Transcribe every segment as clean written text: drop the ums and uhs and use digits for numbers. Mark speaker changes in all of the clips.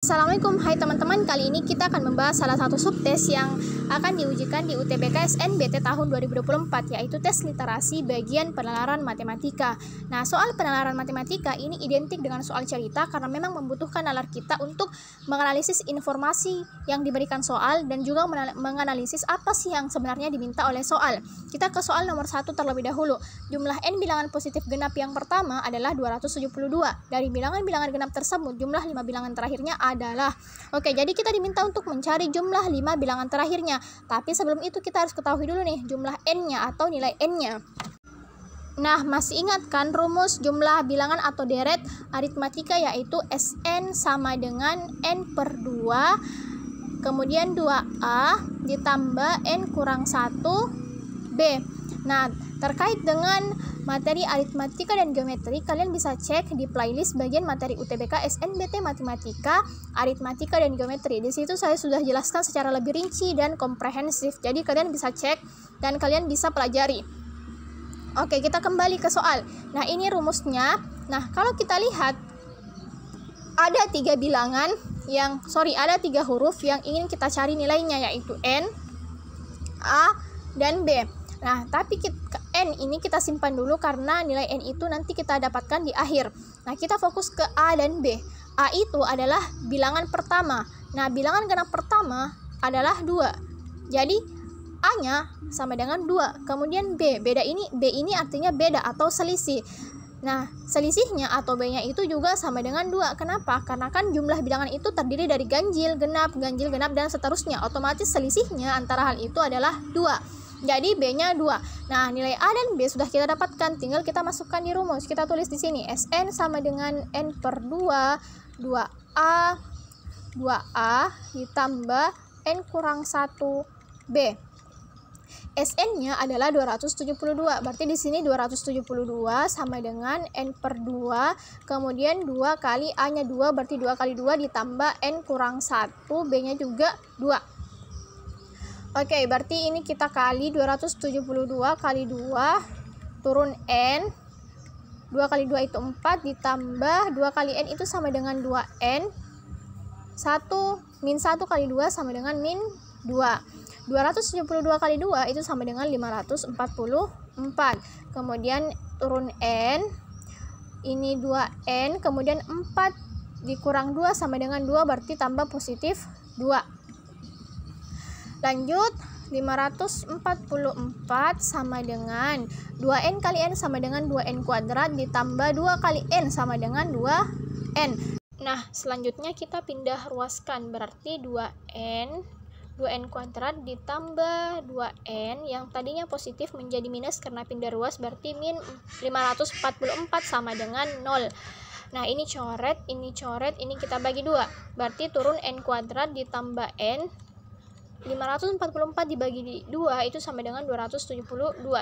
Speaker 1: Assalamualaikum, hai teman-teman. Kali ini kita akan membahas salah satu subtes yang akan diujikan di UTBK SNBT tahun 2024, yaitu tes literasi bagian penalaran matematika. Nah, soal penalaran matematika ini identik dengan soal cerita karena memang membutuhkan nalar kita untuk menganalisis informasi yang diberikan soal dan juga menganalisis apa sih yang sebenarnya diminta oleh soal. Kita ke soal nomor 1 terlebih dahulu. Jumlah n bilangan positif genap yang pertama adalah 272. Dari bilangan-bilangan genap tersebut, jumlah 5 bilangan terakhirnya adalah. Oke, jadi kita diminta untuk mencari jumlah 5 bilangan terakhirnya. Tapi sebelum itu kita harus ketahui dulu nih jumlah n-nya atau nilai n-nya. Nah, masih ingat kan rumus jumlah bilangan atau deret aritmatika, yaitu Sn sama dengan n per 2, kemudian 2a ditambah n kurang 1b. Nah, terkait dengan materi aritmatika dan geometri, kalian bisa cek di playlist bagian materi UTBK SNBT Matematika, Aritmatika dan Geometri. Di situ saya sudah jelaskan secara lebih rinci dan komprehensif. Jadi kalian bisa cek dan kalian bisa pelajari. Oke, kita kembali ke soal. Nah, ini rumusnya. Nah, kalau kita lihat ada 3 bilangan ada 3 huruf yang ingin kita cari nilainya, yaitu n, a, dan b. Nah, tapi n ini kita simpan dulu karena nilai n itu nanti kita dapatkan di akhir. Nah, kita fokus ke a dan b. A itu adalah bilangan pertama. Nah, bilangan genap pertama adalah 2. Jadi, a-nya sama dengan 2. Kemudian b ini artinya beda atau selisih. Nah, selisihnya atau b-nya itu juga sama dengan 2. Kenapa? Karena kan jumlah bilangan itu terdiri dari ganjil, genap, dan seterusnya. Otomatis selisihnya antara hal itu adalah 2. Jadi B-nya 2. Nah, nilai A dan B sudah kita dapatkan, tinggal kita masukkan di rumus. Kita tulis di sini Sn sama dengan n per 2, 2a ditambah n kurang 1b. Sn-nya adalah 272. Berarti di sini 272 sama dengan n per 2, kemudian 2 kali A-nya 2, berarti 2 kali 2 ditambah n kurang 1, B-nya juga 2. Oke, berarti ini kita kali 272 kali 2 turun n. 2 kali 2 itu 4 ditambah 2 kali n itu sama dengan 2n. 1 kali 2 sama dengan min 2. 272 kali 2 itu sama dengan 544. Kemudian turun n. Ini 2n, kemudian 4 dikurang 2 sama dengan 2, berarti tambah positif 2. Lanjut, 544 sama dengan 2n kali n sama dengan 2n kuadrat ditambah 2 kali n sama dengan 2n. Nah, selanjutnya kita pindah ruaskan, berarti 2n kuadrat ditambah 2n yang tadinya positif menjadi minus karena pindah ruas, berarti min 544 sama dengan 0. Nah, ini coret, ini kita bagi 2. Berarti turun n kuadrat ditambah n. 544 dibagi 2 itu sama dengan 272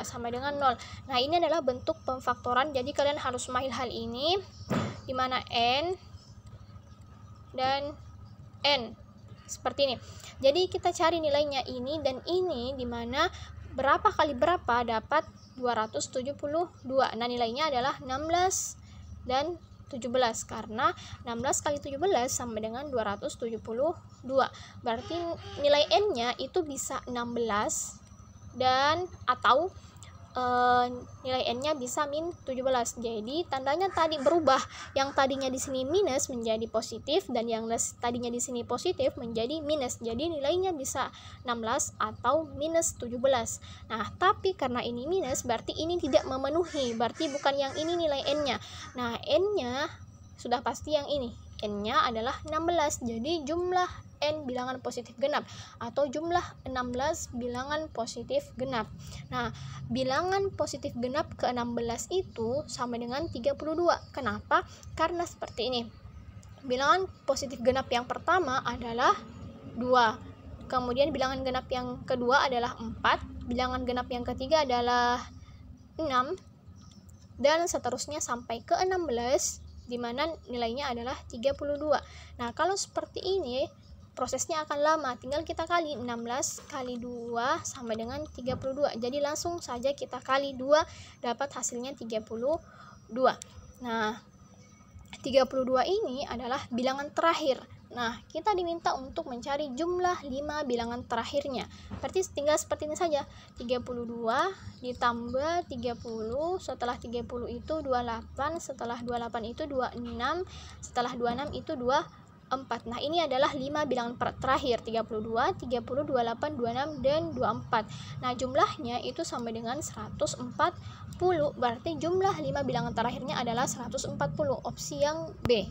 Speaker 1: sama dengan 0. Nah, ini adalah bentuk pemfaktoran, jadi kalian harus memahami hal ini, di mana n dan n seperti ini. Jadi kita cari nilainya ini dan ini, di mana berapa kali berapa dapat 272. Nah, nilainya adalah 16 dan 17, karena 16 kali 17 sama dengan 272. Berarti nilai n-nya itu bisa 16 dan atau nilai n-nya bisa min 17. Jadi tandanya tadi berubah. Yang tadinya di sini minus menjadi positif dan yang tadinya di sini positif menjadi minus. Jadi nilainya bisa 16 atau minus 17. Nah, tapi karena ini minus berarti ini tidak memenuhi. Berarti bukan yang ini nilai n-nya. Nah, n-nya sudah pasti yang ini. N-nya adalah 16. Jadi jumlah n bilangan positif genap atau jumlah 16 bilangan positif genap. Nah, bilangan positif genap ke-16 itu sama dengan 32. Kenapa? Karena seperti ini. Bilangan positif genap yang pertama adalah 2. Kemudian bilangan genap yang kedua adalah 4. Bilangan genap yang ketiga adalah 6. Dan seterusnya sampai ke 16, di mana nilainya adalah 32. Nah, kalau seperti ini prosesnya akan lama, tinggal kita kali 16 kali 2 sama dengan 32. Jadi langsung saja kita kali 2 dapat hasilnya 32. Nah, 32 ini adalah bilangan terakhir. Nah, kita diminta untuk mencari jumlah 5 bilangan terakhirnya. Berarti tinggal seperti ini saja. 32 ditambah 30, setelah 30 itu 28, setelah 28 itu 26, setelah 26 itu 24. Nah, ini adalah 5 bilangan terakhir, 32, 30, 28, 26, dan 24. Nah, jumlahnya itu sama dengan 140. Berarti jumlah 5 bilangan terakhirnya adalah 140, opsi yang B.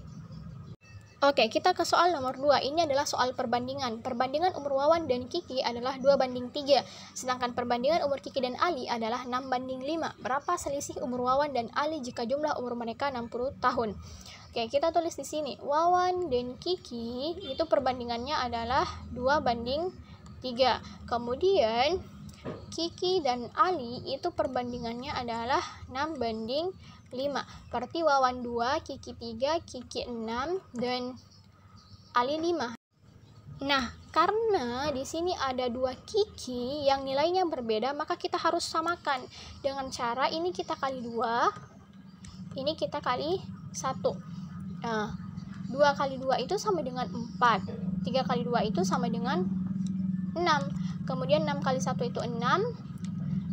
Speaker 1: Oke, kita ke soal nomor 2. Ini adalah soal perbandingan. Perbandingan umur Wawan dan Kiki adalah 2:3. Sedangkan perbandingan umur Kiki dan Ali adalah 6:5. Berapa selisih umur Wawan dan Ali jika jumlah umur mereka 60 tahun? Oke, kita tulis di sini. Wawan dan Kiki itu perbandingannya adalah 2:3. Kemudian Kiki dan Ali itu perbandingannya adalah 6:5. Berarti Wawan 2, Kiki 3, Kiki 6, dan Ali 5. Nah, karena di sini ada 2 Kiki yang nilainya berbeda, maka kita harus samakan. Dengan cara ini kita kali 2, ini kita kali 1. Nah, 2 kali 2 itu sama dengan 4. 3 kali 2 itu sama dengan 6. Kemudian 6 kali 1 itu 6.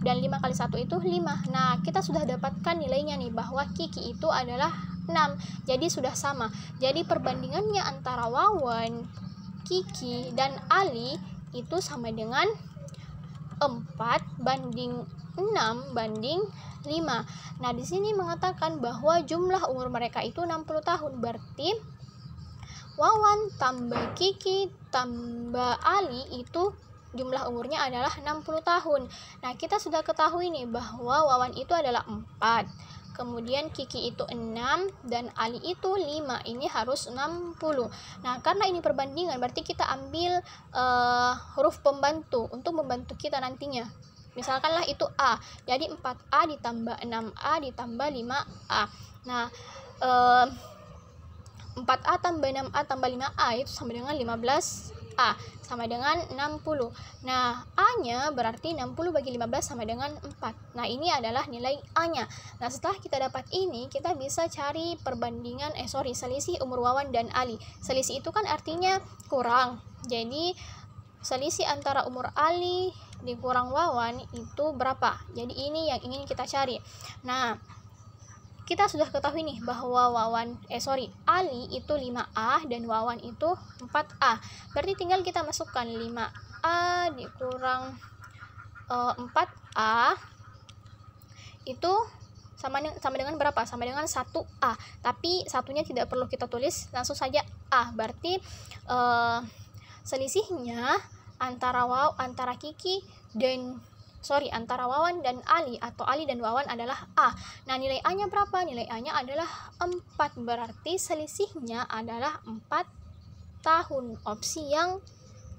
Speaker 1: Dan 5 kali 1 itu 5. Nah, kita sudah dapatkan nilainya nih, bahwa Kiki itu adalah 6. Jadi sudah sama. Jadi perbandingannya antara Wawan, Kiki, dan Ali itu sama dengan 4:6:5. Nah, di sini mengatakan bahwa jumlah umur mereka itu 60 tahun. Berarti Wawan tambah Kiki tambah Ali itu jumlah umurnya adalah 60 tahun. Nah, kita sudah ketahui nih bahwa Wawan itu adalah 4. Kemudian Kiki itu 6 dan Ali itu 5. Ini harus 60. Nah, karena ini perbandingan berarti kita ambil huruf pembantu untuk membantu kita nantinya. Misalkanlah itu A. Jadi 4A ditambah 6A ditambah 5A. Nah, 4A tambah 6A tambah 5A itu sama dengan 15A, sama dengan 60. Nah, A-nya berarti 60 bagi 15 sama dengan 4. Nah, ini adalah nilai A-nya. Nah, setelah kita dapat ini, kita bisa cari perbandingan, selisih umur Wawan dan Ali. Selisih itu kan artinya kurang. Jadi, selisih antara umur Ali dikurang Wawan itu berapa? Jadi, ini yang ingin kita cari. Nah, kita sudah ketahui nih bahwa Ali itu 5A dan Wawan itu 4A. Berarti tinggal kita masukkan 5A dikurang 4A itu sama dengan berapa? Sama dengan 1A. Tapi satunya tidak perlu kita tulis, langsung saja A. Berarti selisihnya antara antara Wawan dan Ali atau Ali dan Wawan adalah A. Nah, nilai A-nya berapa? Nilai A-nya adalah 4. Berarti selisihnya adalah 4 tahun. Opsi yang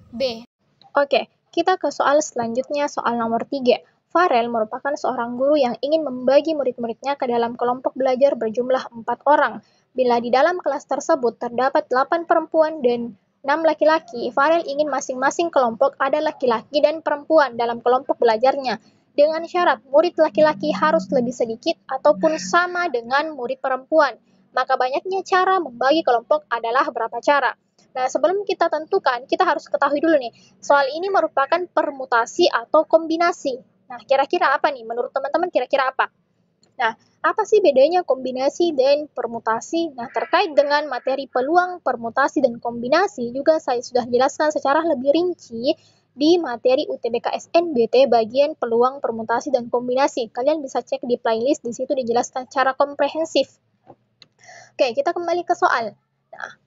Speaker 1: B. Oke, kita ke soal selanjutnya, soal nomor 3. Farel merupakan seorang guru yang ingin membagi murid-muridnya ke dalam kelompok belajar berjumlah 4 orang. Bila di dalam kelas tersebut terdapat 8 perempuan dan 6 laki-laki, Farel ingin masing-masing kelompok ada laki-laki dan perempuan dalam kelompok belajarnya, dengan syarat murid laki-laki harus lebih sedikit ataupun sama dengan murid perempuan. Maka banyaknya cara membagi kelompok adalah berapa cara? Nah, sebelum kita tentukan, kita harus ketahui dulu nih, soal ini merupakan permutasi atau kombinasi. Nah, kira-kira apa nih? Menurut teman-teman kira-kira apa? Nah, apa sih bedanya kombinasi dan permutasi? Nah, terkait dengan materi peluang, permutasi, dan kombinasi juga saya sudah jelaskan secara lebih rinci di materi UTBK SNBT bagian peluang, permutasi, dan kombinasi. Kalian bisa cek di playlist, di situ dijelaskan secara komprehensif. Oke, kita kembali ke soal. Nah,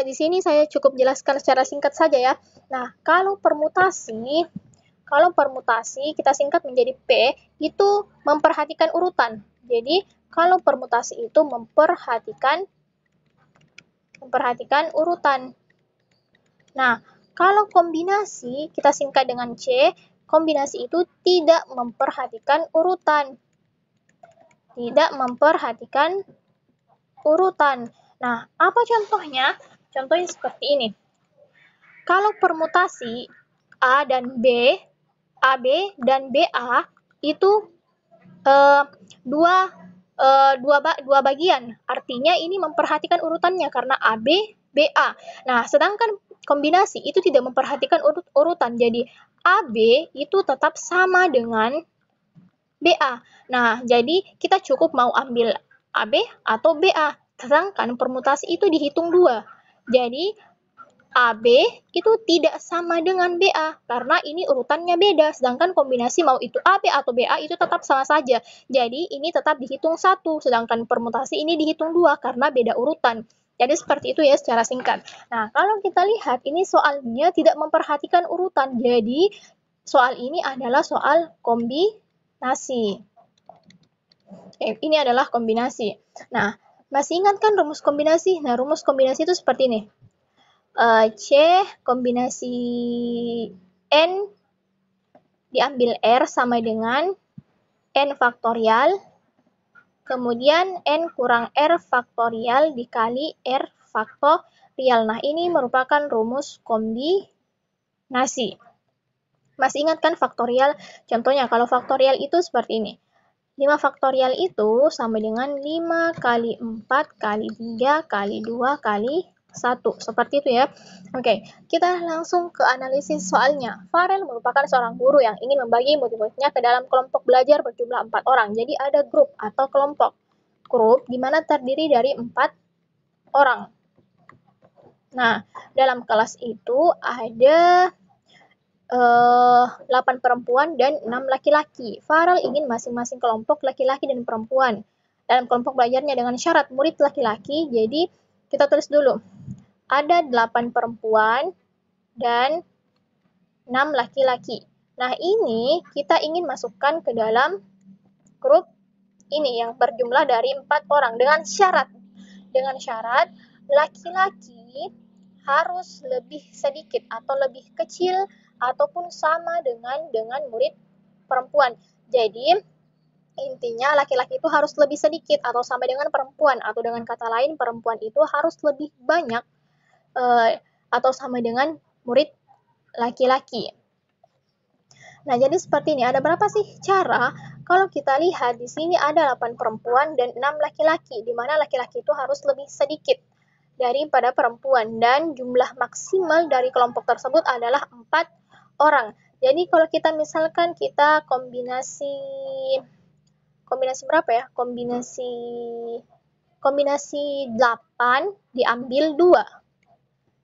Speaker 1: di sini saya cukup jelaskan secara singkat saja ya. Nah, kalau permutasi kita singkat menjadi P, itu memperhatikan urutan. Jadi, kalau permutasi itu memperhatikan urutan. Nah, kalau kombinasi kita singkat dengan C, kombinasi itu tidak memperhatikan urutan. Nah, apa contohnya? Contohnya seperti ini. Kalau permutasi AB dan BA itu dua bagian. Artinya ini memperhatikan urutannya karena AB BA. Nah, sedangkan kombinasi itu tidak memperhatikan urutan. Jadi AB itu tetap sama dengan BA. Nah, jadi kita cukup mau ambil AB atau BA. Sedangkan permutasi itu dihitung 2. Jadi AB itu tidak sama dengan BA karena ini urutannya beda. Sedangkan kombinasi mau itu AB atau BA itu tetap sama saja. Jadi ini tetap dihitung 1, sedangkan permutasi ini dihitung 2 karena beda urutan. Jadi seperti itu ya secara singkat. Nah, kalau kita lihat ini soalnya tidak memperhatikan urutan. Jadi soal ini adalah soal kombinasi. Ini adalah kombinasi. Nah, masih ingat kan rumus kombinasi? Nah, rumus kombinasi itu seperti ini. C kombinasi N diambil R sama dengan N faktorial, kemudian N kurang R faktorial dikali R faktorial. Nah, ini merupakan rumus kombinasi. Masih ingat kan faktorial? Contohnya, kalau faktorial itu seperti ini. 5 faktorial itu sama dengan 5 kali 4 kali 3 kali 2 kali 1. Seperti itu ya. Oke, kita langsung ke analisis soalnya. Farel merupakan seorang guru yang ingin membagi murid-muridnya ke dalam kelompok belajar berjumlah 4 orang. Jadi ada grup atau kelompok. Grup di mana terdiri dari 4 orang. Nah, dalam kelas itu ada 8 perempuan dan 6 laki-laki. Farel ingin masing-masing kelompok laki-laki dan perempuan dalam kelompok belajarnya dengan syarat murid laki-laki. Jadi kita tulis dulu. Ada 8 perempuan dan 6 laki-laki. Nah, ini kita ingin masukkan ke dalam grup ini yang berjumlah dari 4 orang dengan syarat laki-laki harus lebih sedikit atau lebih kecil ataupun sama dengan murid perempuan. Jadi intinya laki-laki itu harus lebih sedikit atau sama dengan perempuan, atau dengan kata lain perempuan itu harus lebih banyak atau sama dengan murid laki-laki. Nah, jadi seperti ini. Ada berapa sih cara? Kalau kita lihat di sini ada 8 perempuan dan 6 laki-laki, di mana laki-laki itu harus lebih sedikit daripada perempuan, dan jumlah maksimal dari kelompok tersebut adalah 4 orang. Jadi kalau kita misalkan kita kombinasi berapa ya? Kombinasi 8 diambil 2.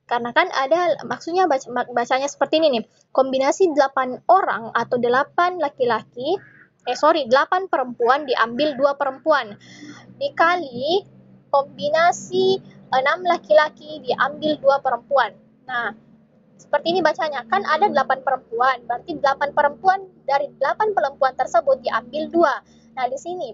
Speaker 1: Karena kan ada, maksudnya bacanya seperti ini nih. Kombinasi 8 orang atau 8 laki-laki, 8 perempuan diambil 2 perempuan. Dikali kombinasi 6 laki-laki diambil 2 perempuan. Nah, seperti ini bacanya. Kan ada 8 perempuan, berarti 8 perempuan dari 8 perempuan tersebut diambil 2. Nah, di sini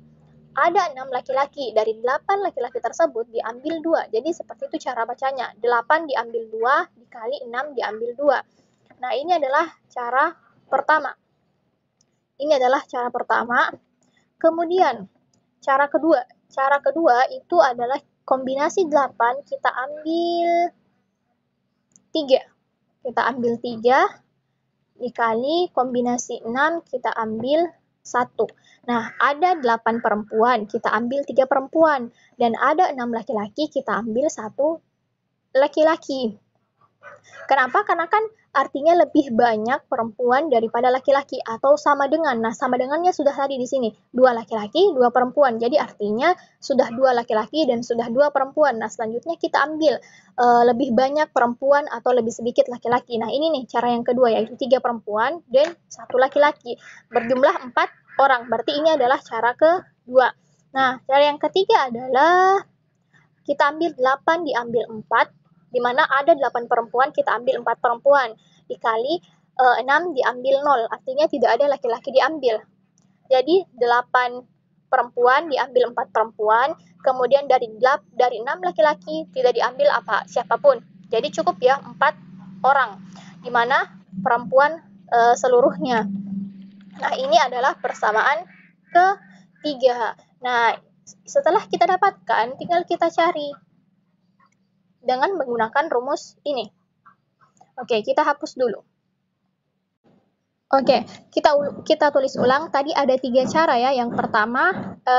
Speaker 1: ada 6 laki-laki, dari 8 laki-laki tersebut diambil 2. Jadi seperti itu cara bacanya. 8 diambil 2 dikali 6 diambil 2. Nah, ini adalah cara pertama. Kemudian cara kedua. Cara kedua itu adalah kombinasi 8 kita ambil 3. Kita ambil 3 dikali kombinasi 6 kita ambil 1. Nah, ada 8 perempuan, kita ambil 3 perempuan. Dan ada 6 laki-laki, kita ambil 1 laki-laki. Kenapa? Karena kan artinya lebih banyak perempuan daripada laki-laki atau sama dengan. Nah, sama dengannya sudah tadi di sini. 2 laki-laki, 2 perempuan. Jadi artinya sudah 2 laki-laki dan sudah 2 perempuan. Nah, selanjutnya kita ambil lebih banyak perempuan atau lebih sedikit laki-laki. Nah, ini nih cara yang kedua, yaitu 3 perempuan dan 1 laki-laki. Berjumlah 4 orang. Berarti ini adalah cara kedua. Nah, cara yang ketiga adalah kita ambil 8 diambil 4. Di mana ada 8 perempuan, kita ambil 4 perempuan, dikali 6 diambil 0, artinya tidak ada laki-laki diambil. Jadi 8 perempuan diambil 4 perempuan, kemudian dari 6 laki-laki tidak diambil siapapun. Jadi cukup ya 4 orang, di mana perempuan seluruhnya. Nah, ini adalah persamaan ketiga. Nah, setelah kita dapatkan, tinggal kita cari dengan menggunakan rumus ini. Oke, kita hapus dulu. Oke, kita tulis ulang. Tadi ada 3 cara ya. Yang pertama,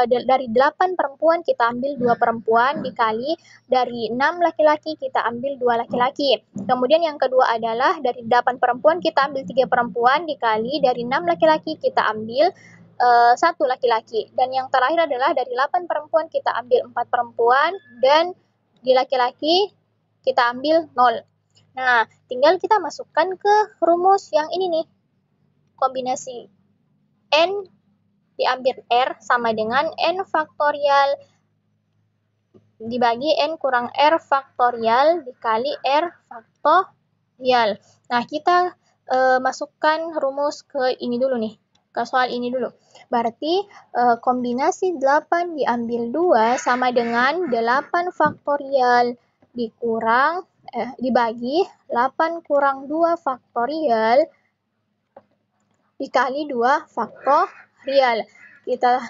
Speaker 1: dari 8 perempuan kita ambil 2 perempuan dikali dari 6 laki-laki kita ambil 2 laki-laki. Kemudian yang kedua adalah dari 8 perempuan kita ambil 3 perempuan dikali dari 6 laki-laki kita ambil 1 laki-laki. Dan yang terakhir adalah dari 8 perempuan kita ambil 4 perempuan dan di laki-laki kita ambil 0. Nah, tinggal kita masukkan ke rumus yang ini nih. Kombinasi N diambil R sama dengan N faktorial dibagi N kurang R faktorial dikali R faktorial. Nah, kita masukkan rumus ke ini dulu nih, ke soal ini dulu. Berarti kombinasi 8 diambil 2 sama dengan 8 faktorial dikurang dibagi 8 kurang 2 faktorial dikali 2 faktorial. Kita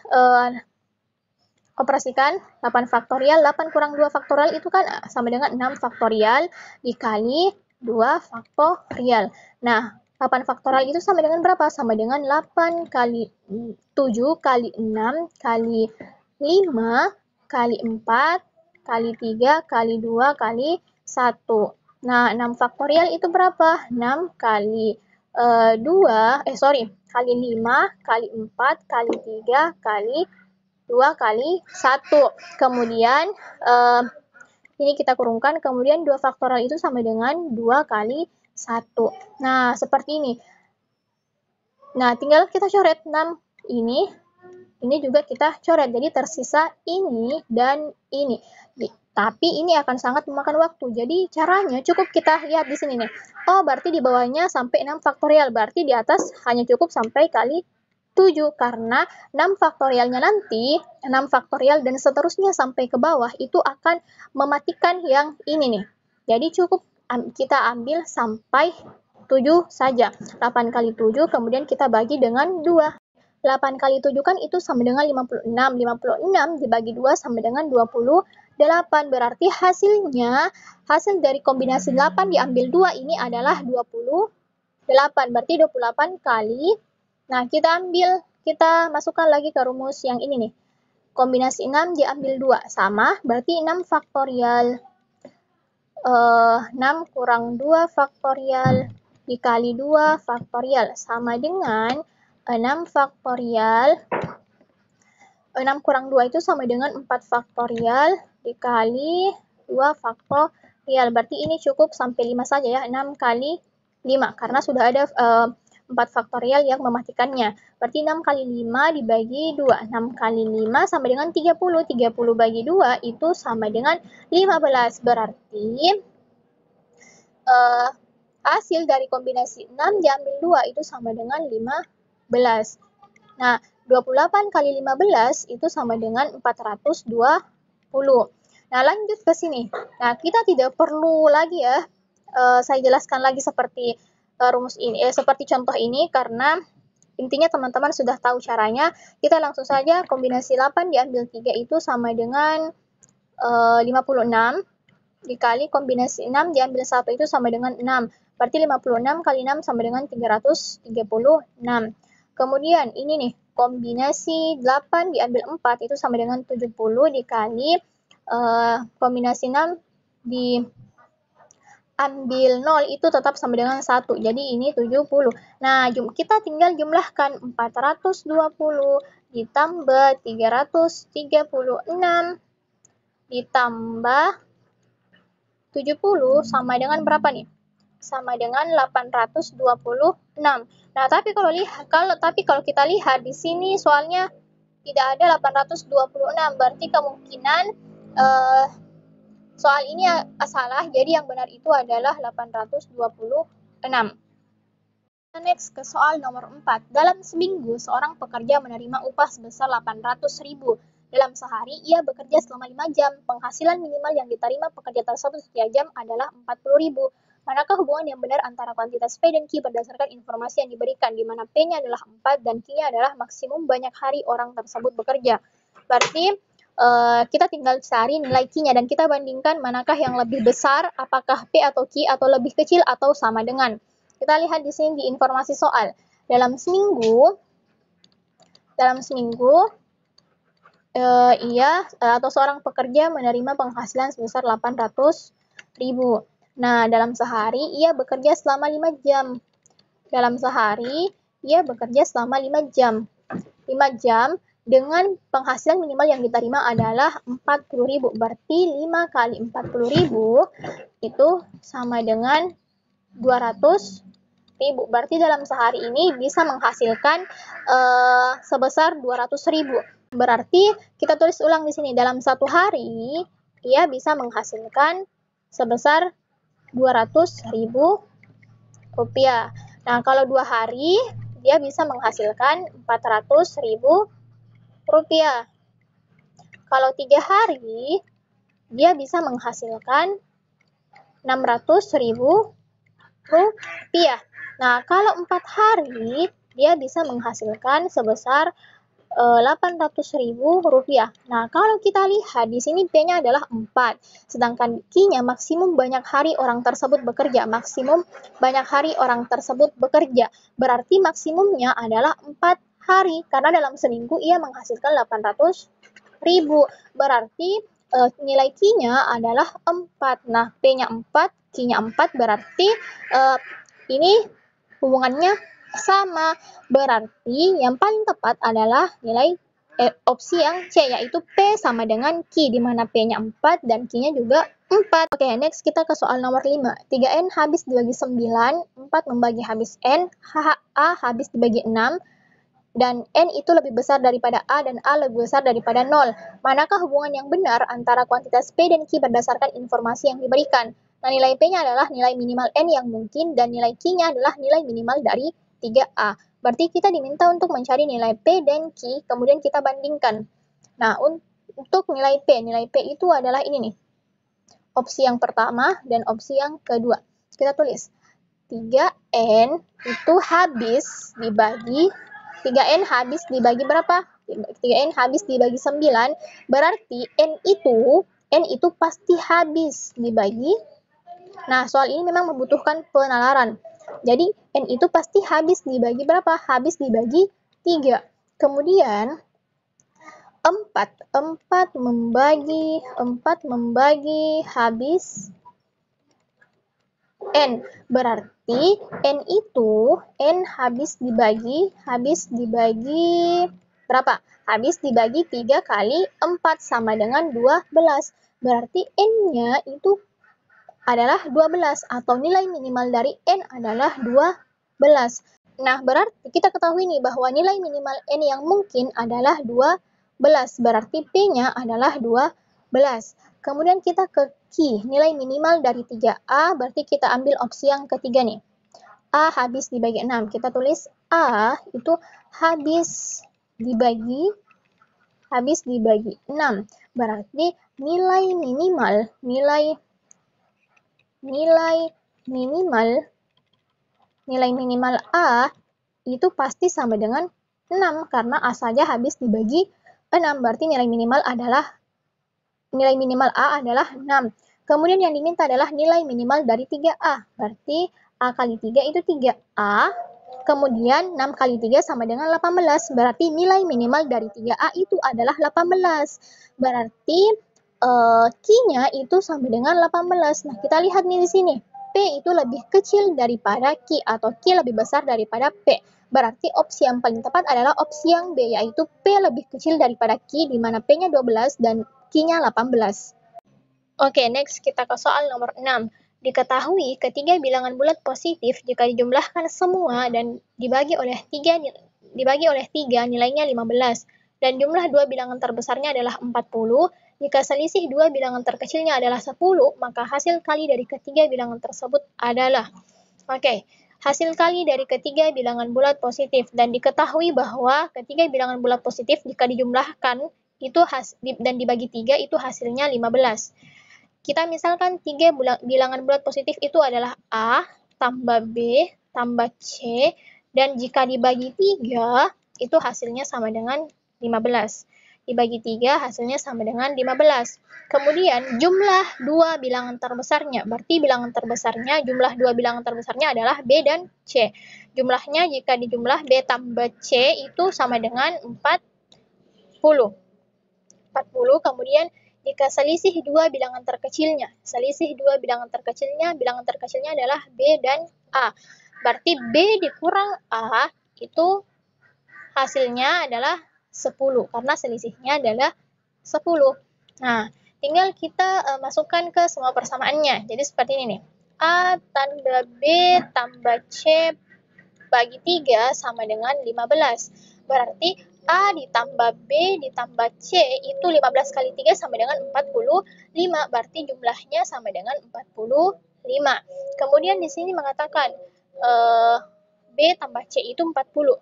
Speaker 1: operasikan 8 faktorial, 8 kurang 2 faktorial itu kan sama dengan 6 faktorial dikali 2 faktorial. Nah, 8 faktorial itu sama dengan berapa? Sama dengan 8 kali 7 kali 6 kali 5 kali 4 kali 3 kali 2 kali 1. Nah, 6 faktorial itu berapa? 6 kali kali 5 kali 4 kali 3 kali 2 kali 1. Kemudian ini kita kurungkan, kemudian 2 faktorial itu sama dengan 2 kali 1. Nah, seperti ini. Nah, tinggal kita coret 6 ini juga kita coret. Jadi tersisa ini dan ini. Tapi ini akan sangat memakan waktu. Jadi caranya cukup kita lihat di sini nih. Oh, berarti di bawahnya sampai 6 faktorial. Berarti di atas hanya cukup sampai kali 7. Karena 6 faktorialnya nanti, 6 faktorial dan seterusnya sampai ke bawah itu akan mematikan yang ini nih. Jadi cukup kita ambil sampai 7 saja. 8 kali 7 kemudian kita bagi dengan 2. 8 kali 7 kan itu sama dengan 56. 56 dibagi 2 sama dengan 28. Berarti hasil dari kombinasi 8 diambil 2 ini adalah 28. Berarti 28 kali. Nah, kita masukkan lagi ke rumus yang ini nih. Kombinasi 6 diambil 2 sama, berarti 6 faktorial. 6 kurang 2 faktorial dikali 2 faktorial sama dengan 6 faktorial, 6 kurang 2 itu sama dengan 4 faktorial dikali 2 faktorial. Berarti ini cukup sampai 5 saja ya, 6 kali 5, karena sudah ada 4 faktorial yang mematikannya. Berarti 6 kali 5 dibagi 2. 6 kali 5 sama dengan 30. 30 bagi 2 itu sama dengan 15. Berarti hasil dari kombinasi 6 diambil 2 itu sama dengan 15. Nah, 28 kali 15 itu sama dengan 420. Nah, lanjut ke sini. Nah, kita tidak perlu lagi ya, saya jelaskan lagi seperti rumus ini, seperti contoh ini, karena intinya teman-teman sudah tahu caranya. Kita langsung saja kombinasi 8 diambil 3 itu sama dengan 56 dikali kombinasi 6 diambil 1 itu sama dengan 6. Berarti 56 kali 6 sama dengan 336. Kemudian ini nih, kombinasi 8 diambil 4 itu sama dengan 70 dikali kombinasi 6 diambil 0 itu tetap sama dengan 1. Jadi ini 70. Nah, kita tinggal jumlahkan 420 ditambah 336 ditambah 70 sama dengan berapa nih? Sama dengan 826. Nah, tapi kalau kita lihat di sini soalnya tidak ada 826, berarti kemungkinan soal ini salah, jadi yang benar itu adalah 826. Next ke soal nomor 4. Dalam seminggu, seorang pekerja menerima upah sebesar 800.000. Dalam sehari, ia bekerja selama 5 jam. Penghasilan minimal yang diterima pekerja tersebut setiap jam adalah 40.000. Manakah hubungan yang benar antara kuantitas P dan Q berdasarkan informasi yang diberikan, di mana P-nya adalah 4 dan Q-nya adalah maksimum banyak hari orang tersebut bekerja. Berarti kita tinggal cari nilai Q-nya dan kita bandingkan manakah yang lebih besar, apakah P atau Q atau lebih kecil atau sama dengan. Kita lihat di sini di informasi soal. dalam seminggu seorang pekerja menerima penghasilan sebesar 800.000. Nah, dalam sehari ia bekerja selama 5 jam. Dalam sehari ia bekerja selama 5 jam. 5 jam dengan penghasilan minimal yang diterima adalah 40.000. Berarti 5 kali 40.000 itu sama dengan 200.000. Berarti dalam sehari ini bisa menghasilkan sebesar 200.000. Berarti kita tulis ulang di sini, dalam satu hari ia bisa menghasilkan sebesar 200.000 rupiah. Nah, kalau 2 hari dia bisa menghasilkan 400.000 rupiah. Kalau 3 hari dia bisa menghasilkan 600.000 rupiah. Nah, kalau 4 hari dia bisa menghasilkan sebesar 800.000 rupiah. Nah, kalau kita lihat di sini P-nya adalah 4, sedangkan Q-nya maksimum banyak hari orang tersebut bekerja. Berarti maksimumnya adalah 4 hari, karena dalam seminggu ia menghasilkan 800.000. Berarti nilai Q-nya adalah 4. Nah, P-nya 4, Q-nya 4, berarti ini hubungannya sama. Berarti yang paling tepat adalah nilai opsi yang C, yaitu P sama dengan Q, di mana P-nya 4 dan Q-nya juga 4. Oke, next kita ke soal nomor 5. 3N habis dibagi 9, 4 membagi habis N, A habis dibagi 6, dan N itu lebih besar daripada A dan A lebih besar daripada 0. Manakah hubungan yang benar antara kuantitas P dan Q berdasarkan informasi yang diberikan? Nah, nilai P-nya adalah nilai minimal N yang mungkin, dan nilai Q-nya adalah nilai minimal dari 3A. Berarti kita diminta untuk mencari nilai P dan Q, kemudian kita bandingkan. Nah, untuk nilai P itu adalah ini nih. Opsi yang pertama dan opsi yang kedua. Kita tulis 3N itu habis dibagi 3N habis dibagi berapa? 3N habis dibagi 9, berarti N itu pasti habis dibagi. Nah, soal ini memang membutuhkan penalaran. Jadi, N itu pasti habis dibagi berapa? Habis dibagi 3. Kemudian, 4 membagi habis N. Berarti N habis dibagi berapa? Habis dibagi 3 kali 4 sama dengan 12. Berarti N-nya itu adalah 12, atau nilai minimal dari N adalah 12. Nah, berarti kita ketahui nih bahwa nilai minimal N yang mungkin adalah 12. Berarti P-nya adalah 12. Kemudian kita ke Q, nilai minimal dari 3A, berarti kita ambil opsi yang ketiga nih. A habis dibagi 6. Kita tulis A itu habis dibagi 6. Berarti nilai minimal A itu pasti sama dengan 6, karena A saja habis dibagi 6. Berarti nilai minimal A adalah 6. Kemudian yang diminta adalah nilai minimal dari 3A. Berarti A kali 3 itu 3A. Kemudian 6 kali 3 sama dengan 18. Berarti nilai minimal dari 3A itu adalah 18. Berarti Q-nya itu sama dengan 18. Nah, kita lihat nih di sini. P itu lebih kecil daripada Q, atau Q lebih besar daripada P. Berarti opsi yang paling tepat adalah opsi yang B, yaitu P lebih kecil daripada Q, di mana P-nya 12 dan Q-nya 18. Oke, next kita ke soal nomor 6. Diketahui ketiga bilangan bulat positif jika dijumlahkan semua dan dibagi oleh 3 nilainya 15. Dan jumlah dua bilangan terbesarnya adalah 40. Jika selisih dua bilangan terkecilnya adalah 10, maka hasil kali dari ketiga bilangan tersebut adalah. Oke, hasil kali dari ketiga bilangan bulat positif, dan diketahui bahwa ketiga bilangan bulat positif jika dijumlahkan itu dan dibagi 3 itu hasilnya 15. Kita misalkan 3 bilangan bulat positif itu adalah A tambah B tambah C, dan jika dibagi 3 itu hasilnya sama dengan 15. dibagi 3 hasilnya sama dengan 15. Kemudian jumlah dua bilangan terbesarnya, berarti bilangan terbesarnya, jumlah dua bilangan terbesarnya adalah B dan C. Jumlahnya jika dijumlah B tambah C itu sama dengan 40. Kemudian jika selisih dua bilangan terkecilnya, bilangan terkecilnya adalah B dan A. Berarti B dikurang A itu hasilnya adalah 10 karena selisihnya adalah 10. Nah, tinggal kita masukkan ke semua persamaannya. Jadi seperti ini nih. A tambah B tambah C bagi 3 sama dengan 15. Berarti A ditambah B ditambah C itu 15 kali 3 sama dengan 45. Berarti jumlahnya sama dengan 45. Kemudian di sini mengatakan B tambah C itu 40.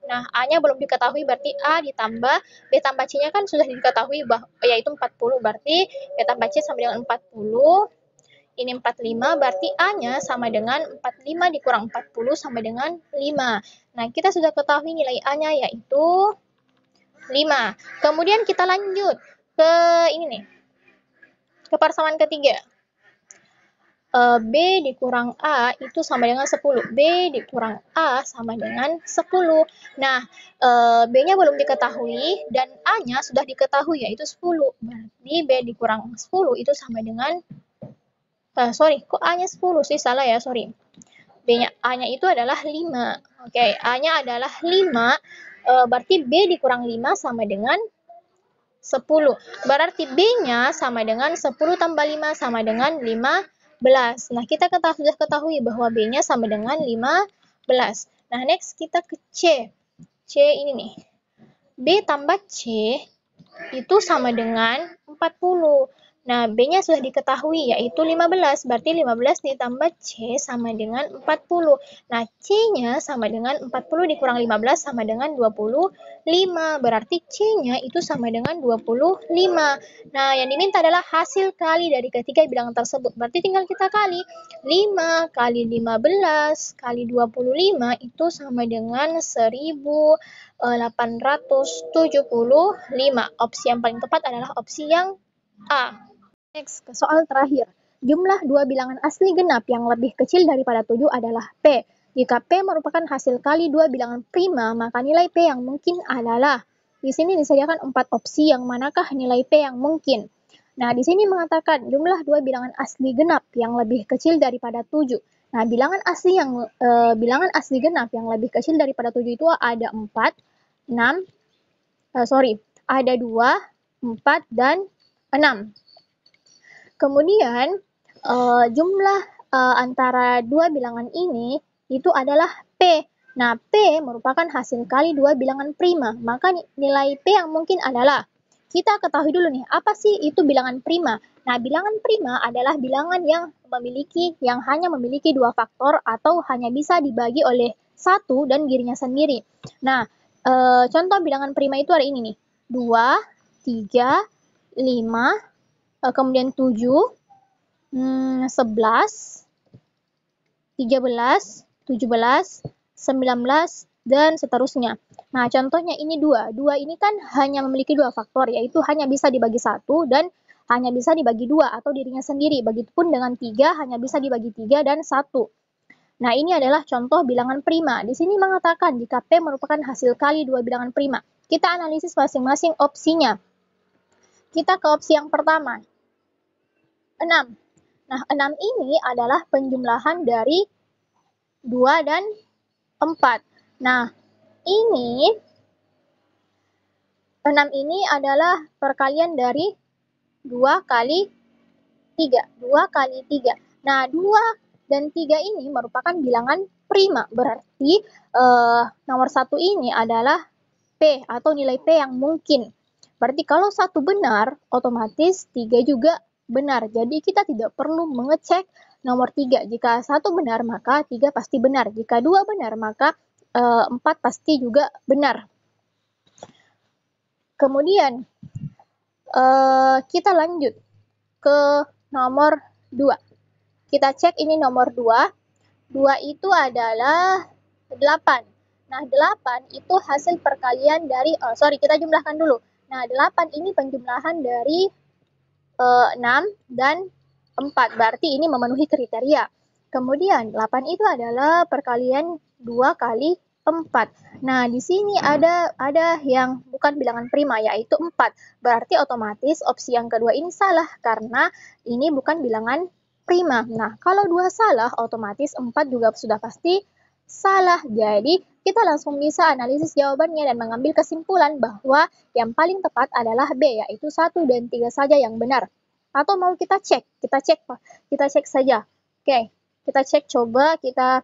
Speaker 1: Nah, A-nya belum diketahui, berarti A ditambah B tambah C-nya kan sudah diketahui, yaitu 40. Berarti B tambah C sama dengan 40. Ini 45, berarti A-nya sama dengan 45 dikurang 40 sama dengan 5. Nah, kita sudah ketahui nilai A-nya yaitu 5. Kemudian kita lanjut ke ini nih, ke persamaan ketiga. B dikurang A itu sama dengan 10. B dikurang A sama dengan 10. Nah, B-nya belum diketahui dan A-nya sudah diketahui yaitu 10. Berarti B dikurang 10 itu sama dengan kok A-nya 10 sih? Salah ya, sorry. A-nya itu adalah 5. Oke, A-nya adalah 5. Berarti B dikurang 5 sama dengan 10. Berarti B-nya sama dengan 10 tambah 5 sama dengan 15. Nah, kita sudah ketahui bahwa B-nya sama dengan 15. Nah, next kita ke C. C ini nih. B tambah C itu sama dengan 40. Nah, B-nya sudah diketahui yaitu 15. Berarti 15 ditambah C sama dengan 40. Nah, C-nya sama dengan 40 dikurang 15 sama dengan 25. Berarti C-nya itu sama dengan 25. Nah, yang diminta adalah hasil kali dari ketiga bilangan tersebut. Berarti tinggal kita kali. 5 kali 15 kali 25 itu sama dengan 1875. Opsi yang paling tepat adalah opsi yang A. Next, ke soal terakhir. Jumlah dua bilangan asli genap yang lebih kecil daripada 7 adalah P. Jika P merupakan hasil kali dua bilangan prima, maka nilai P yang mungkin adalah. Di sini disediakan 4 opsi yang manakah nilai P yang mungkin. Nah, di sini mengatakan jumlah dua bilangan asli genap yang lebih kecil daripada 7. Nah, bilangan asli genap yang lebih kecil daripada 7 itu ada 4, 6, ada 2, 4, dan 6. Kemudian jumlah antara dua bilangan ini itu adalah P. Nah, P merupakan hasil kali dua bilangan prima. Maka nilai P yang mungkin adalah, kita ketahui dulu nih, apa sih itu bilangan prima? Nah, bilangan prima adalah bilangan yang hanya memiliki dua faktor atau hanya bisa dibagi oleh satu dan dirinya sendiri. Nah, contoh bilangan prima itu ada ini nih, 2, 3, 5, kemudian 7, 11, 13, 17, 19, dan seterusnya. Nah, contohnya ini 2. 2 ini kan hanya memiliki dua faktor, yaitu hanya bisa dibagi 1 dan hanya bisa dibagi 2 atau dirinya sendiri. Begitupun dengan 3 hanya bisa dibagi 3 dan 1. Nah, ini adalah contoh bilangan prima. Di sini mengatakan jika P merupakan hasil kali dua bilangan prima. Kita analisis masing-masing opsinya. Kita ke opsi yang pertama, 6. Nah, 6 ini adalah penjumlahan dari 2 dan 4. Nah, 6 ini adalah perkalian dari 2 kali 3. 2 kali 3. Nah, 2 dan 3 ini merupakan bilangan prima. Berarti nomor 1 ini adalah P atau nilai P yang mungkin. Berarti kalau 1 benar, otomatis 3 juga benar. Jadi kita tidak perlu mengecek nomor 3. Jika 1 benar, maka 3 pasti benar. Jika 2 benar, maka 4 pasti juga benar. Kemudian kita lanjut ke nomor 2. Kita cek ini nomor 2. 2 itu adalah 8. Nah, 8 itu hasil perkalian dari, kita jumlahkan dulu. Nah, 8 ini penjumlahan dari 6 dan 4, berarti ini memenuhi kriteria. Kemudian 8 itu adalah perkalian 2 kali 4. Nah, di sini ada yang bukan bilangan prima, yaitu 4. Berarti otomatis opsi yang kedua ini salah karena ini bukan bilangan prima. Nah, kalau 2 salah, otomatis 4 juga sudah pasti salah. Jadi, kita langsung bisa analisis jawabannya dan mengambil kesimpulan bahwa yang paling tepat adalah B, yaitu 1 dan 3 saja yang benar. Atau mau kita cek? Kita cek saja. Oke, kita cek, coba kita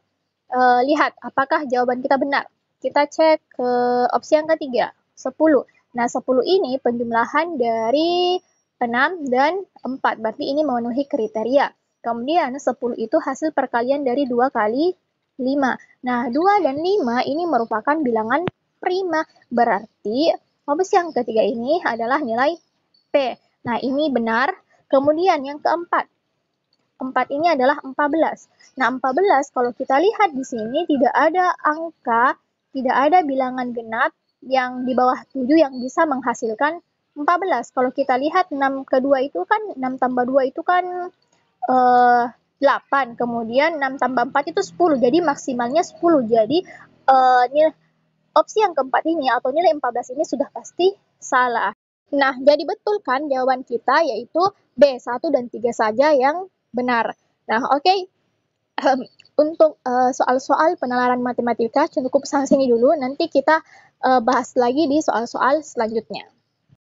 Speaker 1: lihat apakah jawaban kita benar. Kita cek ke opsi yang ketiga, 10. Nah, 10 ini penjumlahan dari 6 dan 4, berarti ini memenuhi kriteria. Kemudian 10 itu hasil perkalian dari 2 kali 5. Nah, 2 dan 5 ini merupakan bilangan prima, berarti opsi yang ketiga ini adalah nilai P. Nah, ini benar. Kemudian yang keempat, 4 ini adalah 14. Nah, 14 kalau kita lihat di sini tidak ada angka, tidak ada bilangan genap yang di bawah 7 yang bisa menghasilkan 14. Kalau kita lihat 6 kedua itu kan, 6 tambah 2 itu kan 8. Kemudian 6 tambah 4 itu 10. Jadi maksimalnya 10. Jadi opsi yang keempat ini atau nilai 14 ini sudah pasti salah. Nah, jadi betul kan jawaban kita, yaitu B, 1 dan 3 saja yang benar. Nah, oke. Untuk soal-soal penalaran matematika cukup sampai sini dulu. Nanti kita bahas lagi di soal-soal selanjutnya.